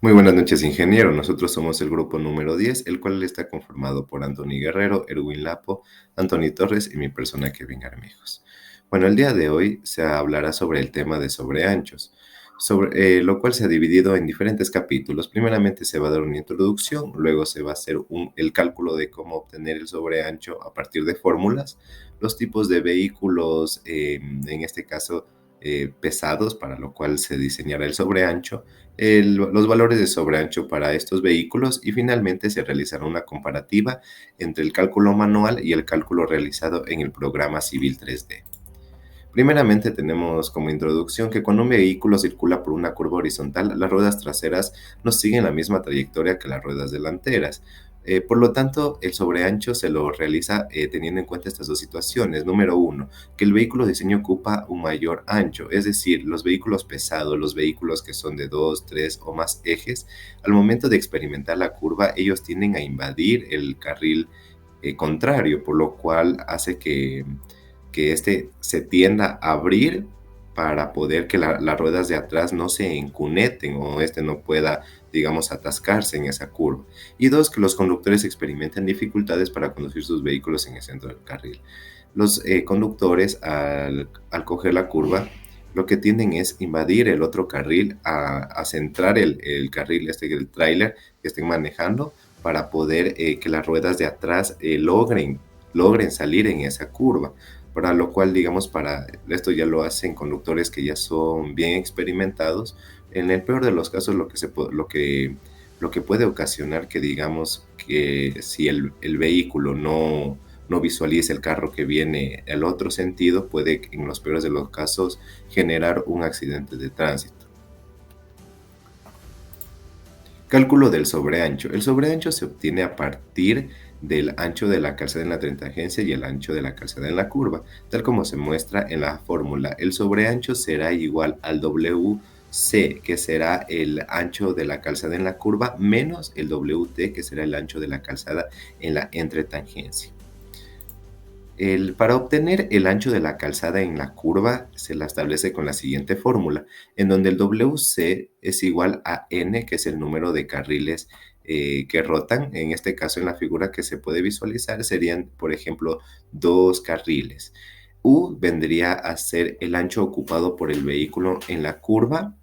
Muy buenas noches, ingeniero. Nosotros somos el grupo número 10, el cual está conformado por Anthony Guerrero, Erwin Lapo, Anthony Torres y mi persona Kevin Armijos. Bueno, el día de hoy se hablará sobre el tema de sobreanchos, lo cual se ha dividido en diferentes capítulos. Primeramente se va a dar una introducción, luego se va a hacer el cálculo de cómo obtener el sobreancho a partir de fórmulas, los tipos de vehículos, en este caso pesados, para lo cual se diseñará el sobreancho, los valores de sobreancho para estos vehículos y finalmente se realizará una comparativa entre el cálculo manual y el cálculo realizado en el programa Civil 3D. Primeramente tenemos como introducción que cuando un vehículo circula por una curva horizontal, las ruedas traseras no siguen la misma trayectoria que las ruedas delanteras. Por lo tanto, el sobreancho se lo realiza teniendo en cuenta estas dos situaciones. Número uno, que el vehículo de diseño ocupa un mayor ancho, es decir, los vehículos pesados, los vehículos que son de 2, 3 o más ejes, al momento de experimentar la curva, ellos tienden a invadir el carril contrario, por lo cual hace que este se tienda a abrir para poder que las ruedas de atrás no se encuneten o este no pueda, digamos, atascarse en esa curva. Y dos, que los conductores experimentan dificultades para conducir sus vehículos en el centro del carril. Los conductores, al coger la curva, lo que tienden es invadir el otro carril, a centrar el carril, el tráiler que estén manejando, para poder que las ruedas de atrás logren salir en esa curva, para lo cual, digamos, para esto ya lo hacen conductores que ya son bien experimentados. En el peor de los casos, lo que puede ocasionar que, digamos, que si el vehículo no visualiza el carro que viene al otro sentido, puede, en los peores de los casos, generar un accidente de tránsito. Cálculo del sobreancho. El sobreancho se obtiene a partir del ancho de la calzada en la tangente y el ancho de la calzada en la curva, tal como se muestra en la fórmula. El sobreancho será igual al WC, que será el ancho de la calzada en la curva, menos el WT, que será el ancho de la calzada en la entretangencia. Para obtener el ancho de la calzada en la curva se la establece con la siguiente fórmula, en donde el WC es igual a N, que es el número de carriles que rotan. En este caso, en la figura que se puede visualizar, serían, por ejemplo, 2 carriles. U vendría a ser el ancho ocupado por el vehículo en la curva.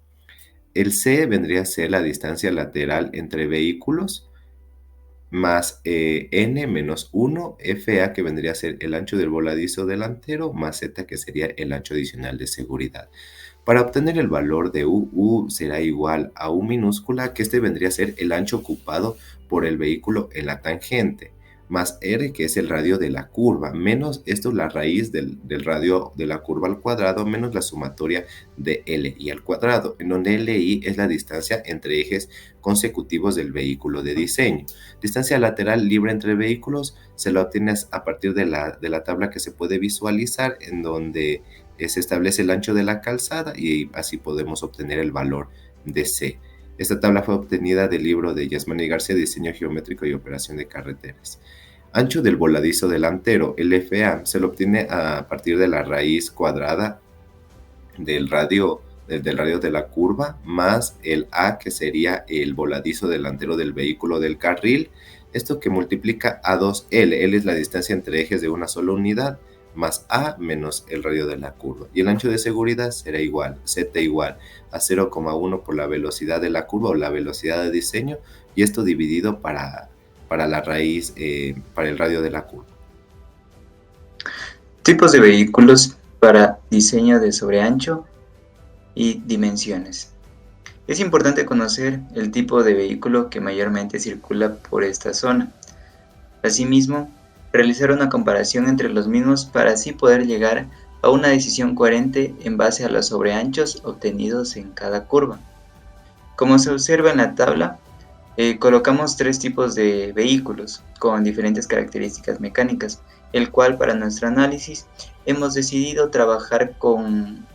El C vendría a ser la distancia lateral entre vehículos, más N menos 1, FA, que vendría a ser el ancho del voladizo delantero, más Z, que sería el ancho adicional de seguridad. Para obtener el valor de U será igual a U minúscula, que este vendría a ser el ancho ocupado por el vehículo en la tangente, más R, que es el radio de la curva, menos esto, la raíz del radio de la curva al cuadrado, menos la sumatoria de LI al cuadrado, en donde LI es la distancia entre ejes consecutivos del vehículo de diseño. Distancia lateral libre entre vehículos se la obtienes a partir de la tabla que se puede visualizar, en donde se establece el ancho de la calzada y así podemos obtener el valor de C. Esta tabla fue obtenida del libro de Yasmani García, Diseño Geométrico y Operación de Carreteras. Ancho del voladizo delantero, el FA, se lo obtiene a partir de la raíz cuadrada del radio de la curva, más el A, que sería el voladizo delantero del vehículo del carril. Esto que multiplica a 2L. L es la distancia entre ejes de una sola unidad, más A menos el radio de la curva. Y el ancho de seguridad será igual, Z igual a 0,1 por la velocidad de la curva o la velocidad de diseño, y esto dividido para la raíz, para el radio de la curva. Tipos de vehículos para diseño de sobreancho y dimensiones. Es importante conocer el tipo de vehículo que mayormente circula por esta zona. Asimismo, realizar una comparación entre los mismos para así poder llegar a una decisión coherente en base a los sobreanchos obtenidos en cada curva. Como se observa en la tabla, colocamos 3 tipos de vehículos con diferentes características mecánicas, el cual para nuestro análisis hemos decidido trabajar con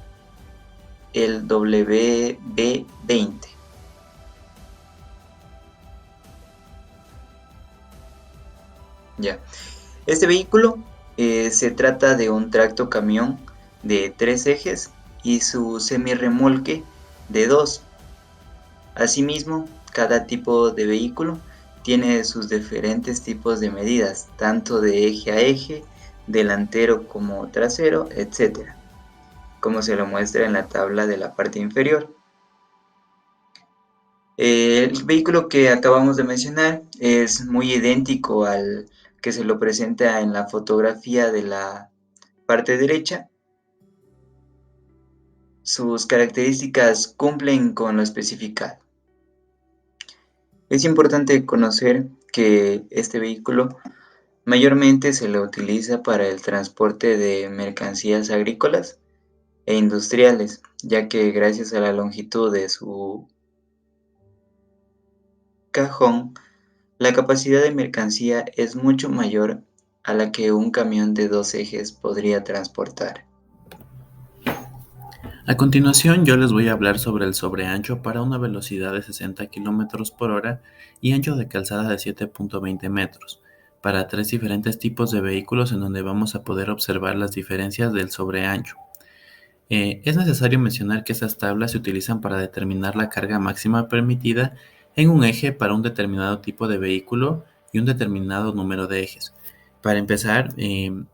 el WB20. Ya. Este vehículo se trata de un tracto camión de 3 ejes y su semirremolque de 2. Asimismo, cada tipo de vehículo tiene sus diferentes tipos de medidas, tanto de eje a eje, delantero como trasero, etcétera, como se lo muestra en la tabla de la parte inferior. El vehículo que acabamos de mencionar es muy idéntico al que se lo presenta en la fotografía de la parte derecha. Sus características cumplen con lo especificado. Es importante conocer que este vehículo mayormente se lo utiliza para el transporte de mercancías agrícolas e industriales, ya que gracias a la longitud de su cajón, la capacidad de mercancía es mucho mayor a la que un camión de 2 ejes podría transportar. A continuación yo les voy a hablar sobre el sobreancho para una velocidad de 60 km por hora y ancho de calzada de 7.20 metros, para 3 diferentes tipos de vehículos en donde vamos a poder observar las diferencias del sobreancho. Es necesario mencionar que estas tablas se utilizan para determinar la carga máxima permitida en un eje para un determinado tipo de vehículo y un determinado número de ejes. Para empezar,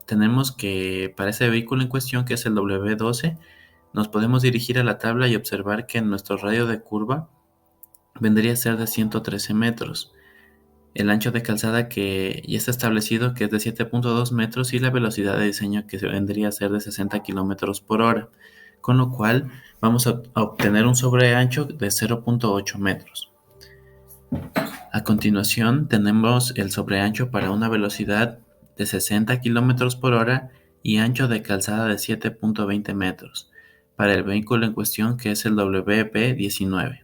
tenemos que para ese vehículo en cuestión, que es el W12, nos podemos dirigir a la tabla y observar que nuestro radio de curva vendría a ser de 113 metros. El ancho de calzada que ya está establecido, que es de 7.2 metros, y la velocidad de diseño, que vendría a ser de 60 kilómetros por hora, con lo cual vamos a obtener un sobreancho de 0.8 metros. A continuación tenemos el sobreancho para una velocidad de 60 kilómetros por hora y ancho de calzada de 7.20 metros para el vehículo en cuestión, que es el WP19.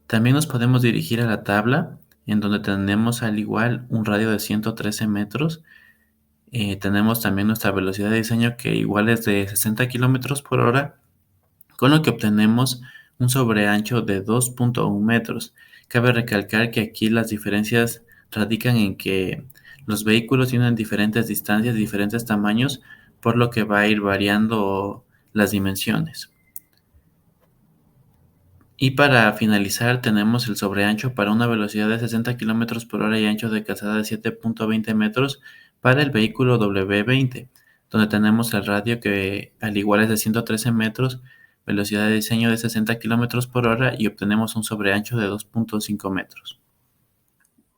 También nos podemos dirigir a la tabla, en donde tenemos al igual un radio de 113 metros. Tenemos también nuestra velocidad de diseño, que igual es de 60 kilómetros por hora, con lo que obtenemos un sobreancho de 2.1 metros. Cabe recalcar que aquí las diferencias radican en que los vehículos tienen diferentes distancias, diferentes tamaños, por lo que va a ir variando las dimensiones. Y para finalizar tenemos el sobreancho para una velocidad de 60 km por hora y ancho de calzada de 7.20 metros para el vehículo W20, donde tenemos el radio, que al igual es de 113 metros, velocidad de diseño de 60 km por hora, y obtenemos un sobreancho de 2.5 metros.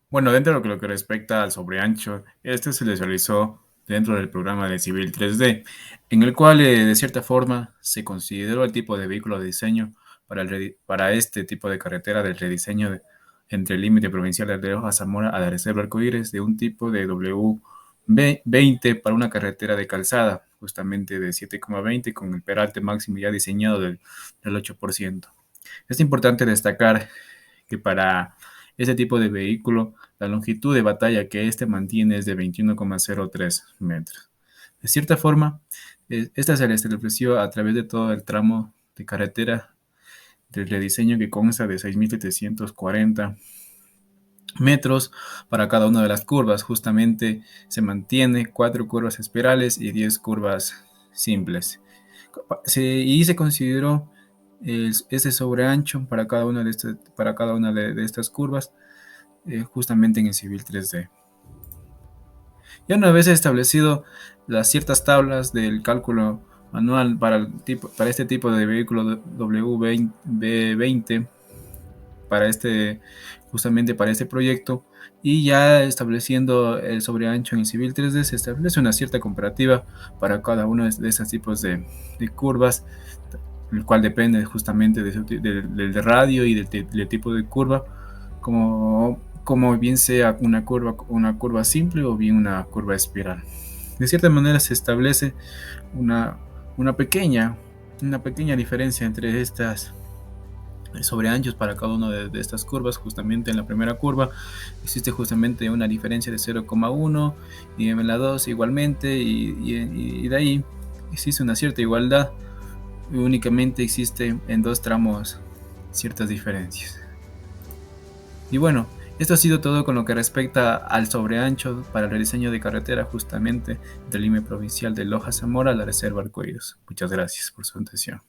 Bueno, dentro de lo que respecta al sobreancho, este se les realizó dentro del programa de Civil 3D, en el cual de cierta forma se consideró el tipo de vehículo de diseño para este tipo de carretera del rediseño entre el límite provincial de Loja Zamora a la Reserva Arcoíris, de un tipo de W20 para una carretera de calzada, justamente de 7,20, con el peralte máximo ya diseñado del 8%. Es importante destacar que para este tipo de vehículo, la longitud de batalla que este mantiene es de 21,03 metros. De cierta forma, esta se le estableció a través de todo el tramo de carretera del rediseño, que consta de 6.740 metros para cada una de las curvas. Justamente se mantiene 4 curvas espirales y 10 curvas simples. Y se consideró ese sobreancho para cada una de estas curvas, justamente en el Civil 3D. Ya una vez establecido las ciertas tablas del cálculo manual para este tipo de vehículo W20, justamente para este proyecto, y ya estableciendo el sobreancho en el Civil 3D, se establece una cierta comparativa para cada uno de estos tipos de curvas, el cual depende justamente del radio y del tipo de curva, como bien sea una curva simple o bien una curva espiral. De cierta manera se establece una pequeña diferencia entre estas sobreanchos para cada una de estas curvas. Justamente en la primera curva existe justamente una diferencia de 0,1, y en la 2 igualmente, y de ahí existe una cierta igualdad. Únicamente existe en 2 tramos ciertas diferencias. Y bueno, esto ha sido todo con lo que respecta al sobreancho para el rediseño de carretera, justamente del límite provincial de Loja Zamora a la Reserva Arcoíris. Muchas gracias por su atención.